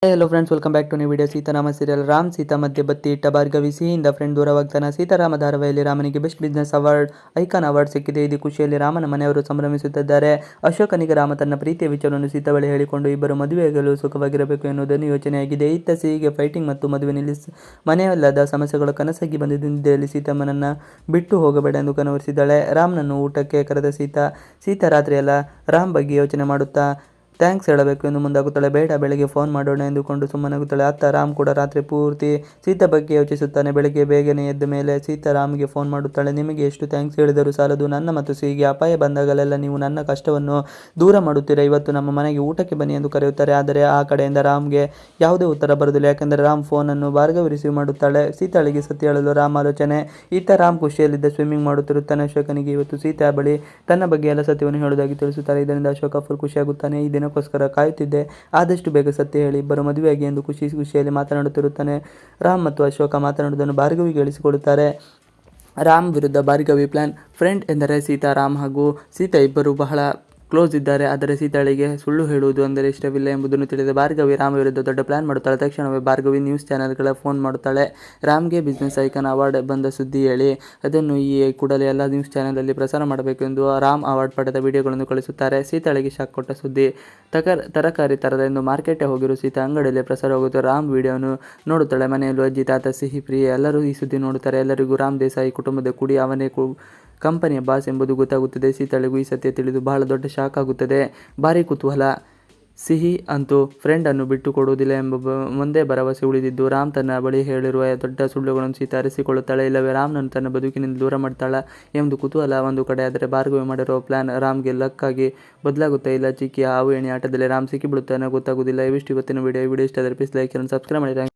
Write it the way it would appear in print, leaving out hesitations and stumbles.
Hello friends, welcome back to new video. Seetharama serial Ram Seetha ಮಧ್ಯೆ ಬತ್ತಿ ಇಟ್ಟ ಭಾರ್ಗವಿ ಸಿಹಿಯಿಂದ ಫ್ರೆಂಡ್ ದೂರವಾಗ್ತಾನೆ. ಸೀತಾರಾಮ ಧಾರಾವಾಹಿಯಲ್ಲಿ ರಾಮನಿಗೆ best business award, icon award ಸಿಕ್ಕಿದೆ. ಇದು ಖುಷಿಯಲ್ಲಿ ರಾಮನ ಮನೆಯವರು ಸಂಭ್ರಮಿಸುತ್ತಿದ್ದಾರೆ. ಅಶೋಕನಿಗೆ ರಾಮ ತನ್ನ ಪ್ರೀತಿಯ ವಿಚಾರವನ್ನು ಸೀತಾ ಬಳಿ ಹೇಳಿಕೊಂಡು ಇಬ್ಬರು ಮದುವೆಯಾಗಲು ಸುಖವಾಗಿರಬೇಕು ಎನ್ನುವುದನ್ನು ಯೋಚನೆಯಾಗಿದೆ. ಇತ್ತ ಸಿಹಿಗೆ ಫೈಟಿಂಗ್ ಮತ್ತು ಮದುವೆ ಮನೆಯಲ್ಲದ ಸಮಸ್ಯೆಗಳು ಕನಸಾಗಿ ಬಂದಿದ್ದು. ನಿದ್ದೆಯಲ್ಲಿ ಸೀತಮ್ಮನನ್ನ ಬಿಟ್ಟು ಹೋಗಬೇಡ ಎಂದು ಕನವರಿಸಿದ್ದಾಳೆ. ರಾಮ್ನನ್ನು ಊಟಕ್ಕೆ ಕರೆದ ಸೀತಾ ರಾತ್ರಿಯೆಲ್ಲ ರಾಮ್ ಬಗ್ಗೆ ಯೋಚನೆ ಮಾಡುತ್ತಾ ಥ್ಯಾಂಕ್ಸ್ ಹೇಳಬೇಕು ಎಂದು ಮುಂದಾಗುತ್ತಾಳೆ. ಬೇಡ, ಬೆಳಗ್ಗೆ ಫೋನ್ ಮಾಡೋಣ ಎಂದುಕೊಂಡು ಸುಮ್ಮನಾಗುತ್ತಾಳೆ. ಅತ್ತ ರಾಮ್ ಕೂಡ ರಾತ್ರಿ ಪೂರ್ತಿ ಸೀತಾ ಬಗ್ಗೆ ಯೋಚಿಸುತ್ತಾನೆ. ಬೆಳಗ್ಗೆ ಬೇಗನೆ ಎದ್ದ ಮೇಲೆ ಸೀತಾ ರಾಮ್ಗೆ ಫೋನ್ ಮಾಡುತ್ತಾಳೆ. ನಿಮಗೆ ಎಷ್ಟು ಥ್ಯಾಂಕ್ಸ್ ಹೇಳಿದರೂ ಸಾಲದು. ನನ್ನ ಮತ್ತು ಸಿಹಿಗೆ ಅಪಾಯ ಬಂದಾಗಲೆಲ್ಲ ನೀವು ನನ್ನ ಕಷ್ಟವನ್ನು ದೂರ ಮಾಡುತ್ತೀರಾ. ಇವತ್ತು ನಮ್ಮ ಮನೆಗೆ ಊಟಕ್ಕೆ ಬನ್ನಿ ಎಂದು ಕರೆಯುತ್ತಾರೆ. ಆದರೆ ಆ ಕಡೆಯಿಂದ ರಾಮ್ಗೆ ಯಾವುದೇ ಉತ್ತರ ಬರುವುದಿಲ್ಲ. ಯಾಕೆಂದರೆ ರಾಮ್ ಫೋನನ್ನು ಭಾರ್ಗವಿ ರಿಸೀವ್ ಮಾಡುತ್ತಾಳೆ. ಸೀತಾಳಿಗೆ ಸತ್ಯ ಹೇಳಲು ರಾಮ್ ಆಲೋಚನೆ. ಇತ್ತ ರಾಮ್ ಖುಷಿಯಲ್ಲಿದ್ದ ಸ್ವಿಮ್ಮಿಂಗ್ ಮಾಡುತ್ತಿರುತ್ತಾನೆ. ಅಶೋಕನಿಗೆ ಇವತ್ತು ಸೀತಾ ಬಳಿ ತನ್ನ ಬಗ್ಗೆ ಎಲ್ಲ ಸತ್ಯವನ್ನು ಹೇಳುವುದಾಗಿ ತಿಳಿಸುತ್ತಾರೆ. ಇದರಿಂದ ಅಶೋಕ ಫುಲ್ ಖುಷಿಯಾಗುತ್ತಾನೆ. ಈ ದಿನಕ್ಕೋಸ್ಕರ ಕಾಯುತ್ತಿದ್ದೆ, ಆದಷ್ಟು ಬೇಗ ಸತ್ಯ ಹೇಳಿ ಇಬ್ಬರು ಮದುವೆಯಾಗಿ ಎಂದು ಖುಷಿಯಲ್ಲಿ ಮಾತನಾಡುತ್ತಿರುತ್ತಾನೆ. ರಾಮ್ ಮತ್ತು ಅಶೋಕ ಮಾತನಾಡುವುದನ್ನು ಭಾರ್ಗವಿಗೆ ಹೇಳಿಸಿಕೊಡುತ್ತಾರೆ. ರಾಮ್ ವಿರುದ್ಧ ಭಾರ್ಗವಿ ಪ್ಲಾನ್. ಫ್ರೆಂಡ್ ಎಂದರೆ ಸೀತಾ, ರಾಮ್ ಹಾಗೂ ಸೀತಾ ಇಬ್ಬರು ಬಹಳ ಕ್ಲೋಸ್ ಇದ್ದಾರೆ. ಆದರೆ ಸೀತಾಳಿಗೆ ಸುಳ್ಳು ಹೇಳುವುದು ಅಂದರೆ ಇಷ್ಟವಿಲ್ಲ ಎಂಬುದನ್ನು ತಿಳಿದ ಭಾರ್ಗವಿ ರಾಮ್ ವಿರುದ್ಧ ದೊಡ್ಡ ಪ್ಲಾನ್ ಮಾಡುತ್ತಾಳೆ. ತಕ್ಷಣವೇ ಭಾರ್ಗವಿ ನ್ಯೂಸ್ ಚಾನೆಲ್ಗಳ ಫೋನ್ ಮಾಡುತ್ತಾಳೆ. ರಾಮ್ಗೆ ಬಿಸ್ನೆಸ್ ಐಕಾನ್ ಅವಾರ್ಡ್ ಬಂದ ಸುದ್ದಿ ಹೇಳಿ ಅದನ್ನು ಈ ಕೂಡಲೇ ಎಲ್ಲ ನ್ಯೂಸ್ ಚಾನೆಲಲ್ಲಿ ಪ್ರಸಾರ ಮಾಡಬೇಕು ಎಂದು ರಾಮ್ ಅವಾರ್ಡ್ ಪಡೆದ ವಿಡಿಯೋಗಳನ್ನು ಕಳಿಸುತ್ತಾರೆ. ಸೀತಾಳಿಗೆ ಶಾಕ್ ಕೊಟ್ಟ ಸುದ್ದಿ. ತರಕಾರಿ ತರದ ಎಂದು ಮಾರ್ಕೆಟ್ಗೆ ಹೋಗಿರುವ ಸೀತಾ ಅಂಗಡಿಯಲ್ಲಿ ಪ್ರಸಾರವಾಗುತ್ತದೆ. ರಾಮ್ ವಿಡಿಯೋನು ನೋಡುತ್ತಾಳೆ. ಮನೆಯಲ್ಲೂ ಅಜ್ಜಿ, ತಾತ, ಸಿಹಿ, ಪ್ರಿಯ ಎಲ್ಲರೂ ಈ ಸುದ್ದಿ ನೋಡುತ್ತಾರೆ. ಎಲ್ಲರಿಗೂ ರಾಮ್ ದೇಸಾಯಿ ಕುಟುಂಬದ ಕುಡಿ ಅವನೇ ಕಂಪನಿಯ ಬಾಸ್ ಎಂಬುದು ಗೊತ್ತಾಗುತ್ತದೆ. ಸೀತಾಳಿಗೂ ಈ ಸತ್ಯ ತಿಳಿದು ಬಹಳ ದೊಡ್ಡ ಶಾಕ್ ಆಗುತ್ತದೆ. ಭಾರಿ ಕುತೂಹಲ. ಸಿಹಿ ಅಂತೂ ಫ್ರೆಂಡ್ ಅನ್ನು ಬಿಟ್ಟು ಕೊಡುವುದಿಲ್ಲ ಎಂಬ ಒಂದೇ ಭರವಸೆ ಉಳಿದಿದ್ದು. ರಾಮ್ ತನ್ನ ಬಳಿ ಹೇಳಿರುವ ದೊಡ್ಡ ಸುಳ್ಳುಗಳನ್ನು ಸೀತಾ ಅರಿಸಿಕೊಳ್ಳುತ್ತಾಳೆ. ಇಲ್ಲವೇ ರಾಮ್ನನ್ನು ತನ್ನ ಬದುಕಿನಿಂದ ದೂರ ಮಾಡ್ತಾಳ ಎಂದು ಕುತೂಹಲ ಒಂದು ಕಡೆ. ಆದರೆ ಭಾರ್ಗವಿ ಮಾಡಿರುವ ಪ್ಲಾನ್ ರಾಮ್ಗೆ ಲಕ್ಕಾಗಿ ಬದಲಾಗುತ್ತಾ ಇಲ್ಲ. ಚಿಕ್ಕಿಯ ಹಾವು ಎಣೆ ಆಟದಲ್ಲಿ ರಾಮ್ ಸಿಕ್ಕಿಬಿಡುತ್ತಾನೆ ಗೊತ್ತಾಗುವುದಿಲ್ಲ. ಇವಿಷ್ಟು ಇವತ್ತಿನ ವಿಡಿಯೋ ಇಷ್ಟ ಆದರೆ ಪ್ಲೀಸ್ ಲೈಕ್ and ಸಬ್ಸ್ಕ್ರೈಬ್ ಮಾಡಿ.